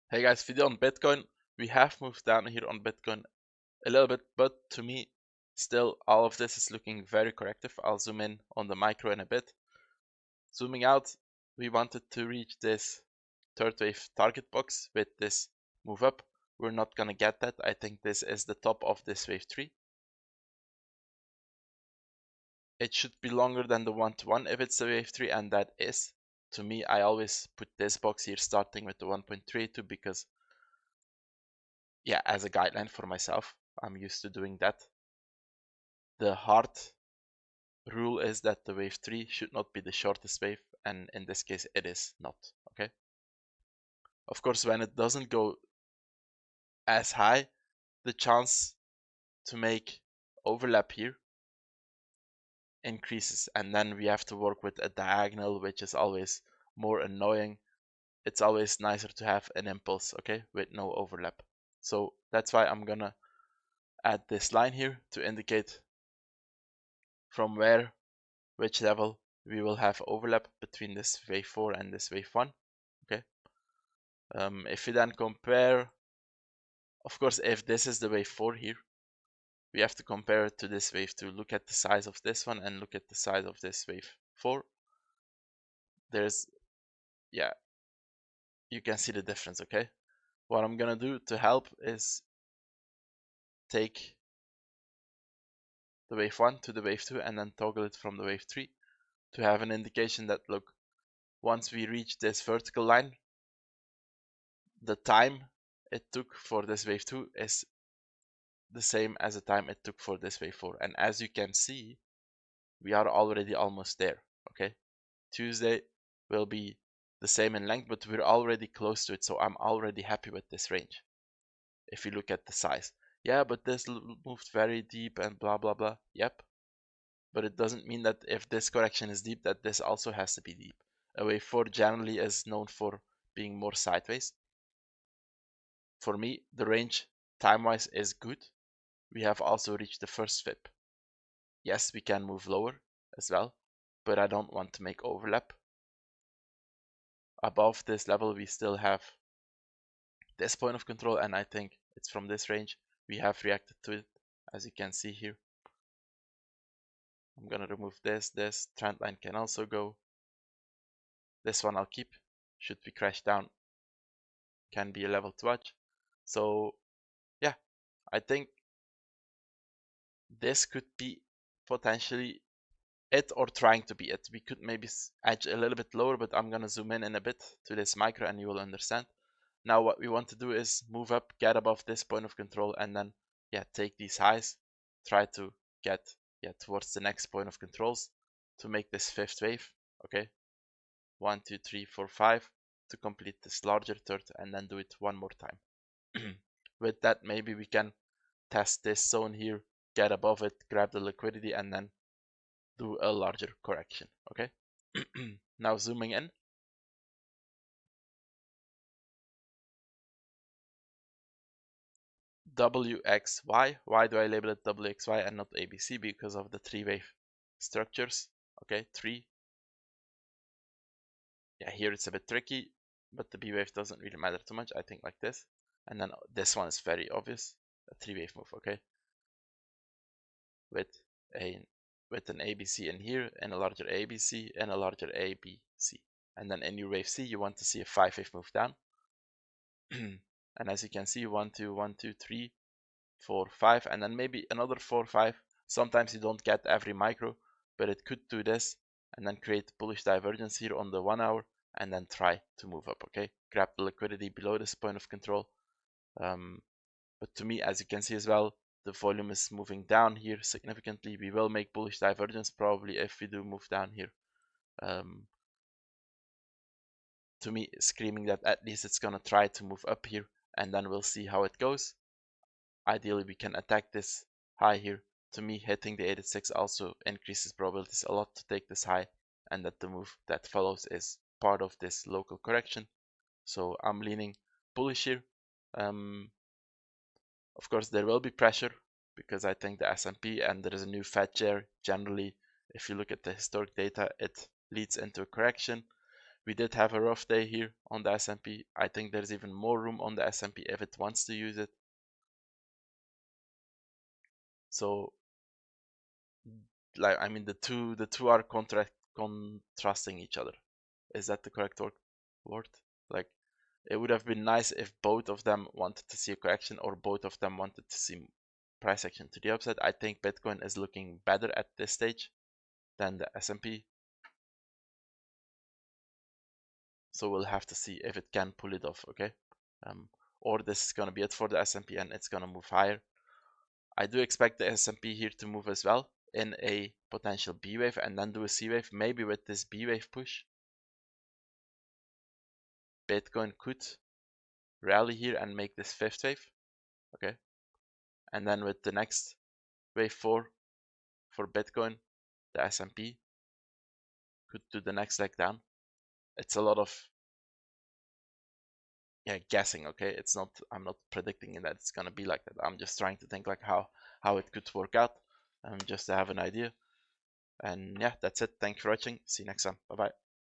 Hey guys, video on Bitcoin. We have moved down here on Bitcoin a little bit, but to me, still all of this is looking very corrective. I'll zoom in on the micro in a bit. Zooming out, we wanted to reach this third wave target box with this move up. We're not gonna get that. I think this is the top of this wave 3. It should be longer than the 1-to-1 if it's a wave 3, and that is. To me, I always put this box here starting with the 1.32 because yeah, as a guideline for myself, I'm used to doing that. The hard rule is that the wave 3 should not be the shortest wave, and in this case it is not, okay? Of course, when it doesn't go as high, the chance to make overlap here increases, and then we have to work with a diagonal, which is always more annoying. It's always nicer to have an impulse, okay, with no overlap. So that's why I'm gonna add this line here to indicate from which level we will have overlap between this wave 4 and this wave 1, okay? If we then compare, of course, if this is the wave 4 here, we have to compare it to this wave 2. Look at the size of this one and look at the size of this wave 4. There's, yeah, you can see the difference, okay? What I'm gonna do to help is take the wave 1 to the wave 2 and then toggle it from the wave 3 to have an indication that, look, once we reach this vertical line, the time it took for this wave 2 is the same as the time it took for this wave 4. And as you can see, we are already almost there, okay? Tuesday will be the same in length, but we're already close to it, so I'm already happy with this range. If you look at the size. Yeah, but this moved very deep and blah, blah, blah. Yep. But it doesn't mean that if this correction is deep, that this also has to be deep. A wave 4 generally is known for being more sideways. For me, the range time-wise is good. We have also reached the first FIP. Yes, we can move lower as well, but I don't want to make overlap. Above this level, we still have this point of control, and I think it's from this range we have reacted to it, as you can see here. I'm gonna remove this trend line can also go. This one I'll keep. Should we crash down, can be a level to watch. So yeah, I think this could be potentially it, or trying to be it. We could maybe edge a little bit lower, but I'm gonna zoom in a bit to this micro and you will understand. Now what we want to do is move up, get above this point of control, and then yeah, take these highs, try to get towards the next point of controls to make this fifth wave, okay? 1, 2, 3, 4, 5 to complete this larger third, and then do it one more time. With that, maybe we can test this zone here, get above it, grab the liquidity, and then do a larger correction, okay? Now zooming in. WXY. Why do I label it WXY and not ABC? Because of the three wave structures, okay? 3. Yeah, here it's a bit tricky, but the B wave doesn't really matter too much. I think like this. And then this one is very obvious, a 3 wave move, okay? With an ABC in here, and a larger ABC, and a larger ABC. And then in your wave C, you want to see a 5 wave move down. And as you can see, 1, 2, 1, 2, 3, 4, 5, and then maybe another 4, 5. Sometimes you don't get every micro, but it could do this and then create bullish divergence here on the 1 hour and then try to move up, okay? Grab the liquidity below this point of control. But to me, as you can see as well, the volume is moving down here significantly. We will make bullish divergence probably if we do move down here. To me, screaming that at least it's gonna try to move up here, and then we'll see how it goes. Ideally, we can attack this high here. To me, hitting the 86 also increases probabilities a lot to take this high, and that the move that follows is part of this local correction. So I'm leaning bullish here. Of course, there will be pressure because I think the S&P and there is a new Fed chair. Generally, if you look at the historic data, it leads into a correction. We did have a rough day here on the S&P. I think there's even more room on the S&P if it wants to use it. So, like, I mean, the two are contrasting each other. Is that the correct word? Like, it would have been nice if both of them wanted to see a correction, or both of them wanted to see price action to the upside. I think Bitcoin is looking better at this stage than the S&P. So we'll have to see if it can pull it off, okay? Or this is going to be it for the S&P and it's going to move higher. I do expect the S&P here to move as well in a potential B wave and then do a C wave. Maybe with this B wave push, Bitcoin could rally here and make this fifth wave, okay? And then with the next wave 4 for Bitcoin, the S&P could do the next leg down. It's a lot of guessing, okay? It's not, I'm not predicting that it's gonna be like that. I'm just trying to think like how it could work out, and just to have an idea. And yeah, that's it. Thank you for watching. See you next time. Bye bye.